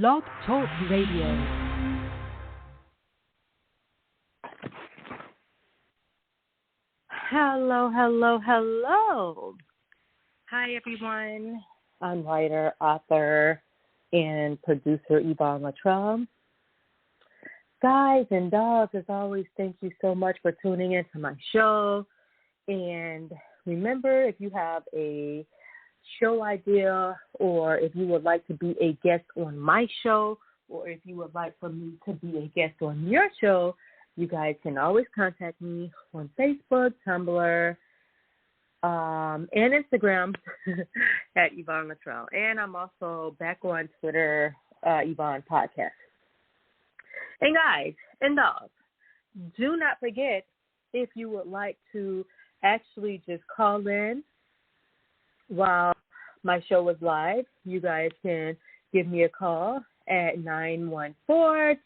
Blog Talk Radio. Hello, hello, hello. Hi, everyone. I'm writer, author, and producer Evon Latrail. Guys and dogs, as always, thank you so much for tuning in to my show. And remember, if you have a show idea, or if you would like to be a guest on my show, or if you would like for me to be a guest on your show, you guys can always contact me on Facebook, Tumblr, and Instagram at Evon Latrail. And I'm also back on Twitter, Evon Podcast. And guys and dogs, do not forget, if you would like to actually just call in while my show is live, you guys can give me a call at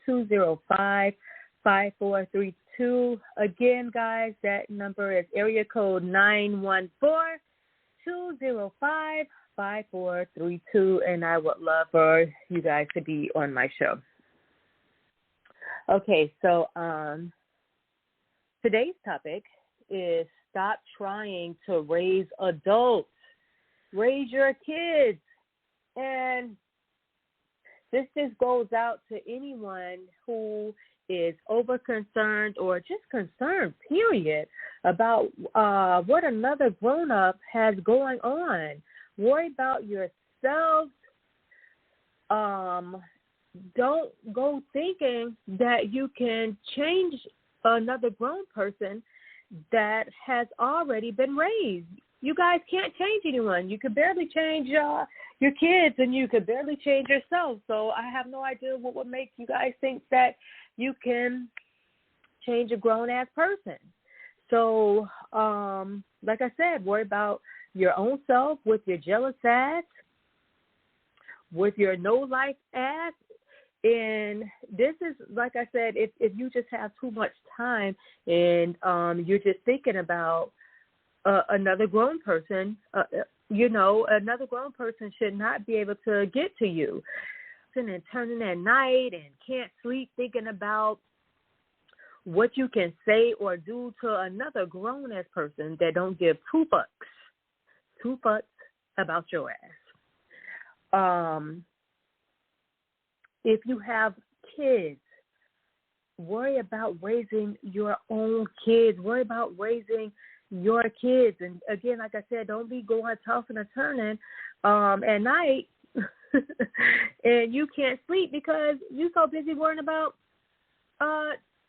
914-205-5432. Again, guys, that number is area code 914-205-5432, and I would love for you guys to be on my show. Okay, so today's topic is stop trying to raise adults. Raise your kids. And this just goes out to anyone who is over concerned or just concerned, period, about what another grown-up has going on. Worry about yourself. Don't go thinking that you can change another grown person that has already been raised. You guys can't change anyone. You could barely change your kids, and you could barely change yourself. So I have no idea what would make you guys think that you can change a grown-ass person. So, like I said, worry about your own self with your jealous ass, with your no-life ass. And this is, like I said, if you just have too much time and you're just thinking about another grown person, another grown person should not be able to get to you. And turning at night and can't sleep thinking about what you can say or do to another grown-ass person that don't give two fucks about your ass. If you have kids, worry about raising your own kids. Worry about raising your kids. And again, like I said, don't be going tossing and turning at night and you can't sleep because you're so busy worrying about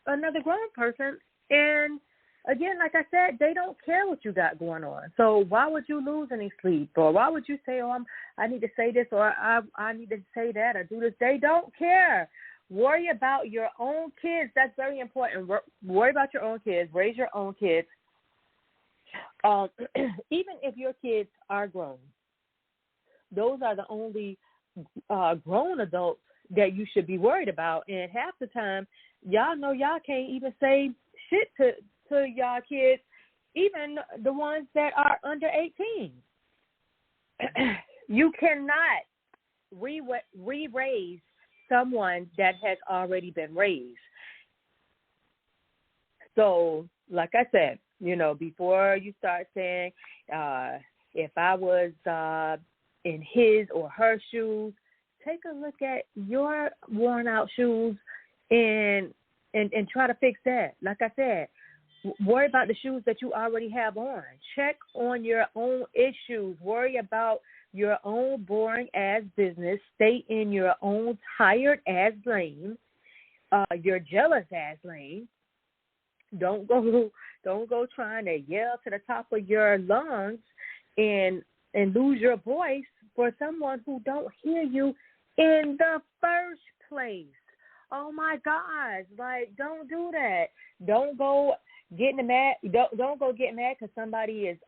another grown person. And again, like I said, they don't care what you got going on. So why would you lose any sleep? Or why would you say, I need to say this, or I need to say that, or do this? They don't care. Worry about your own kids. That's very important. Worry about your own kids. Raise your own kids. Even if your kids are grown, those are the only grown adults that you should be worried about. And half the time, y'all know y'all can't even say shit to y'all kids, even the ones that are under 18. You cannot re-raise someone that has already been raised. So, like I said, before you start saying, if I was in his or her shoes, take a look at your worn out shoes and try to fix that. Like I said, worry about the shoes that you already have on. Check on your own issues. Worry about your own boring-ass business. Stay in your own tired-ass lane, your jealous-ass lane. Don't go trying to yell to the top of your lungs and lose your voice for someone who don't hear you in the first place. Oh my gosh! Like, don't do that. Don't go getting mad. Don't go get mad because somebody is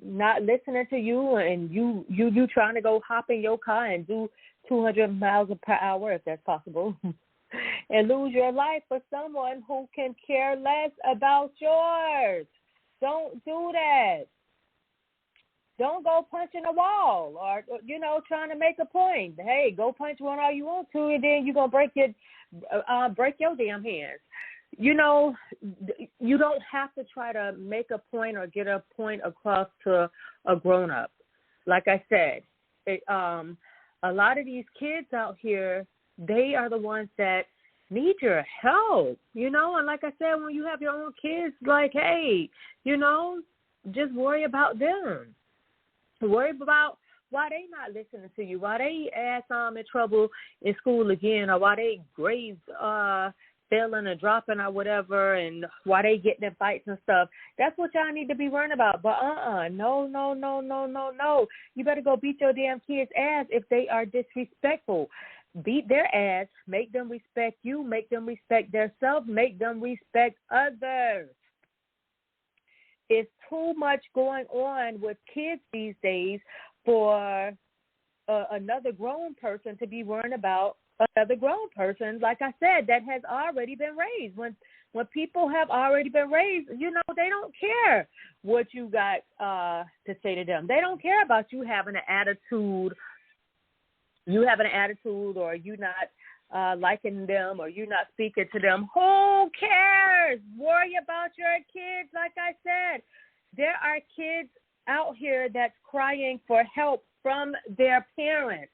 not listening to you, and you trying to go hop in your car and do 200 miles per hour if that's possible. And lose your life for someone who can care less about yours. Don't do that. Don't go punching a wall or, trying to make a point. Hey, go punch one all you want to, and then you're going to break your damn hands. You don't have to try to make a point or get a point across to a grown-up. Like I said, a lot of these kids out here, they are the ones that need your help, and like I said, when you have your own kids, like, hey, just worry about them. Worry about why they not listening to you, why they ass in trouble in school again, or why they grades failing or dropping or whatever, and why they getting in fights and stuff. That's what y'all need to be worrying about. But no. You better go beat your damn kids' ass if they are disrespectful. Beat their ass, make them respect you, make them respect themselves, make them respect others. It's too much going on with kids these days for another grown person to be worrying about another grown person, like I said, that has already been raised. When people have already been raised, they don't care what you got to say to them. They don't care about you having an attitude. Or you not liking them, or you not speaking to them. Who cares? Worry about your kids. Like I said, there are kids out here that's crying for help from their parents.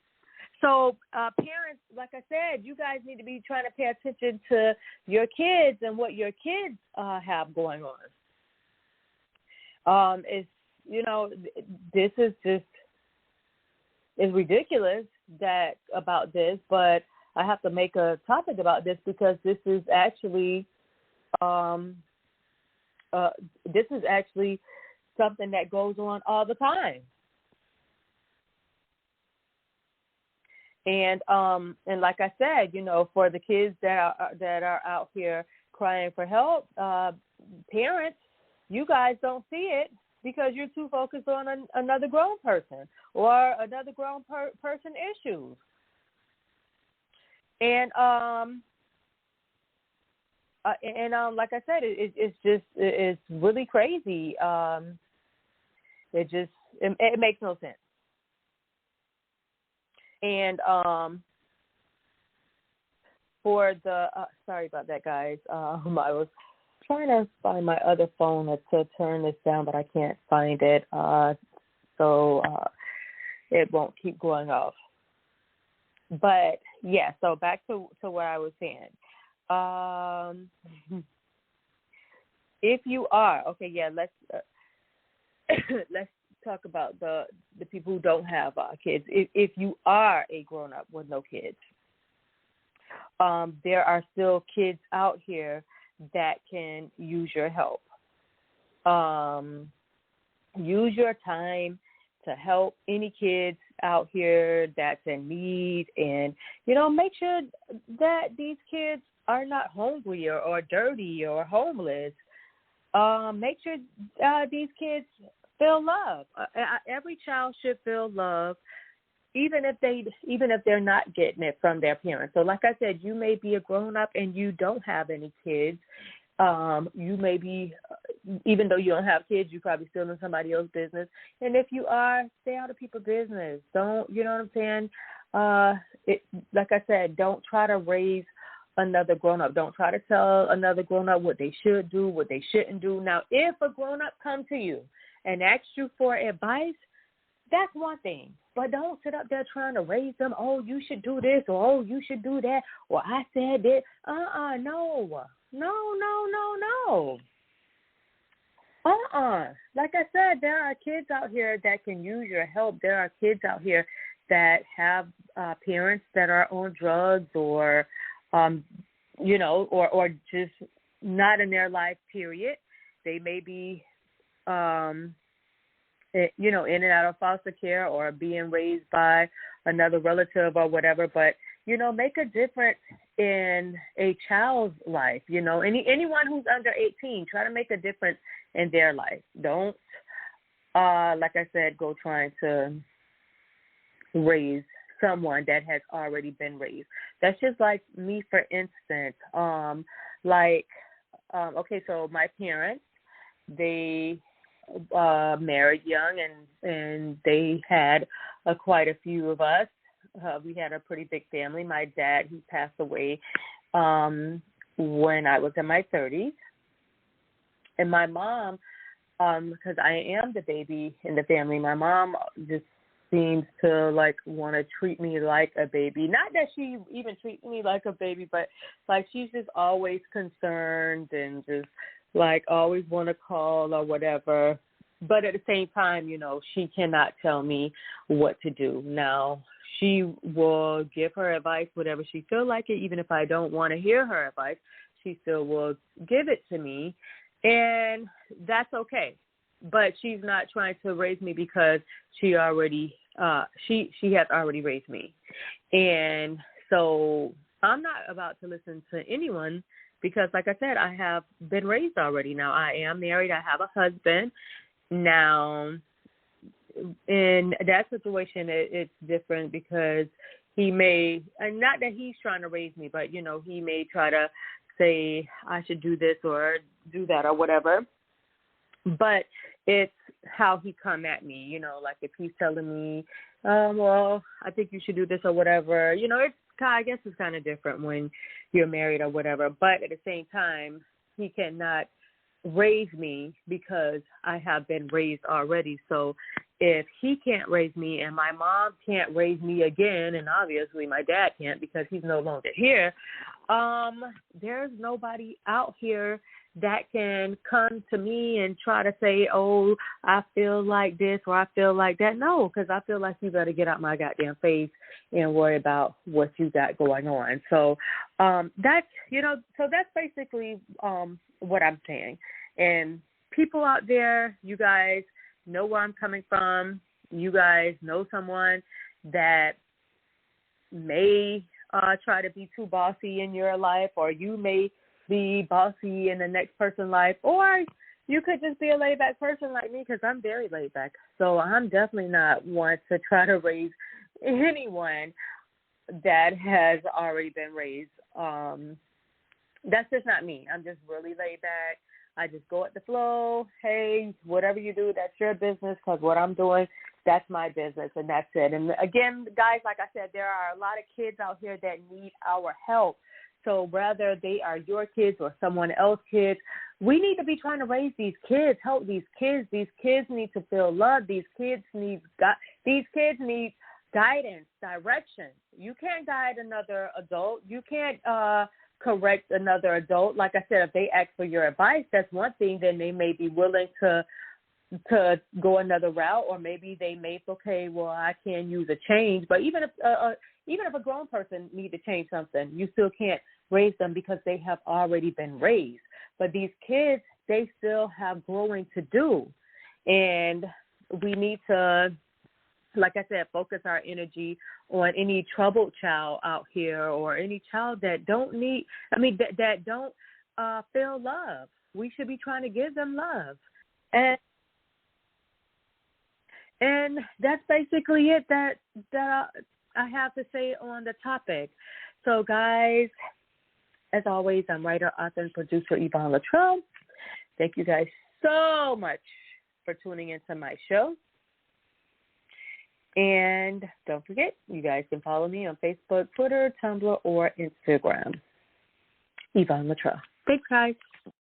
So parents, like I said, you guys need to be trying to pay attention to your kids and what your kids have going on. This is just, it's ridiculous about this, but I have to make a topic about this because this is actually something that goes on all the time. And like I said, for the kids that are out here crying for help, parents, you guys don't see it because you're too focused on another grown person or another grown person issues. And like I said, it's really crazy. It makes no sense. And for the sorry about that, guys. I was trying to find my other phone to turn this down, but I can't find it. So it won't keep going off. But yeah, so back to what I was saying. If you are let's let's talk about the people who don't have kids. If you are a grown up with no kids, there are still kids out here that can use your help. Use your time to help any kids out here that's in need, and make sure that these kids are not hungry or dirty or homeless. Make sure these kids feel love. Every child should feel love, even if they're not getting it from their parents. So, like I said, you may be a grown up and you don't have any kids. You may be, even though you don't have kids, you're probably still in somebody else's business. And if you are, stay out of people's business. Don't, you know what I'm saying? Like I said, don't try to raise another grown-up. Don't try to tell another grown-up what they should do, what they shouldn't do. Now, if a grown-up comes to you and asks you for advice, that's one thing. But don't sit up there trying to raise them. Oh, you should do this, or oh, you should do that, or I said this. No. Like I said, there are kids out here that can use your help. There are kids out here that have parents that are on drugs or or just not in their life, period. They may be, in and out of foster care or being raised by another relative or whatever. But, make a difference in a child's life. Anyone who's under 18, try to make a difference in their life. Don't, like I said, go trying to raise someone that has already been raised. That's just like me, for instance. So my parents, they married young, and they had quite a few of us. We had a pretty big family. My dad, he passed away when I was in my 30s. And my mom, because I am the baby in the family, my mom just seems to like want to treat me like a baby. Not that she even treats me like a baby, but like she's just always concerned and just like always want to call or whatever. But at the same time, you know, she cannot tell me what to do. Now, she will give her advice, whatever she feel like it, even if I don't want to hear her advice, she still will give it to me. And that's okay. But she's not trying to raise me because she already she has already raised me. And so I'm not about to listen to anyone because, like I said, I have been raised already. Now, I am married. I have a husband. Now, in that situation, it's different because he may, and not that he's trying to raise me, but, you know, he may try to say I should do this or do that or whatever. But it's how he come at me, you know, like if he's telling me, well, I think you should do this or whatever, you know, I guess it's kind of different when you're married or whatever. But at the same time, he cannot raise me because I have been raised already. So if he can't raise me and my mom can't raise me again, and obviously my dad can't because he's no longer here, there's nobody out here that can come to me and try to say, oh, I feel like this or I feel like that. No, because I feel like you better get out my goddamn face and worry about what you got going on. So that's, you know, so that's basically what I'm saying. And people out there, you guys know where I'm coming from. You guys know someone that may try to be too bossy in your life, or you may be bossy in the next person's life, or you could just be a laid-back person like me because I'm very laid-back. So I'm definitely not one to try to raise anyone that has already been raised. That's just not me. I'm just really laid-back. I just go with the flow. Hey, whatever you do, that's your business, because what I'm doing, that's my business, and that's it. And again, guys, like I said, there are a lot of kids out here that need our help. So whether they are your kids or someone else's kids, we need to be trying to raise these kids, help these kids. These kids need to feel loved. These kids need guidance, direction. You can't guide another adult. You can't correct another adult. Like I said, if they ask for your advice, that's one thing. Then they may be willing to go another route, or maybe they may say, okay, well, I can use a change. But even if a grown person needs to change something, you still can't raise them because they have already been raised. But these kids, they still have growing to do. And we need to, like I said, focus our energy on any troubled child out here, or any child that don't feel love. We should be trying to give them love. And that's basically it that I have to say on the topic. So, guys, as always, I'm writer, author, and producer Evon Latrail. Thank you guys so much for tuning into my show. And don't forget, you guys can follow me on Facebook, Twitter, Tumblr, or Instagram. Evon Latrail. Thanks, guys.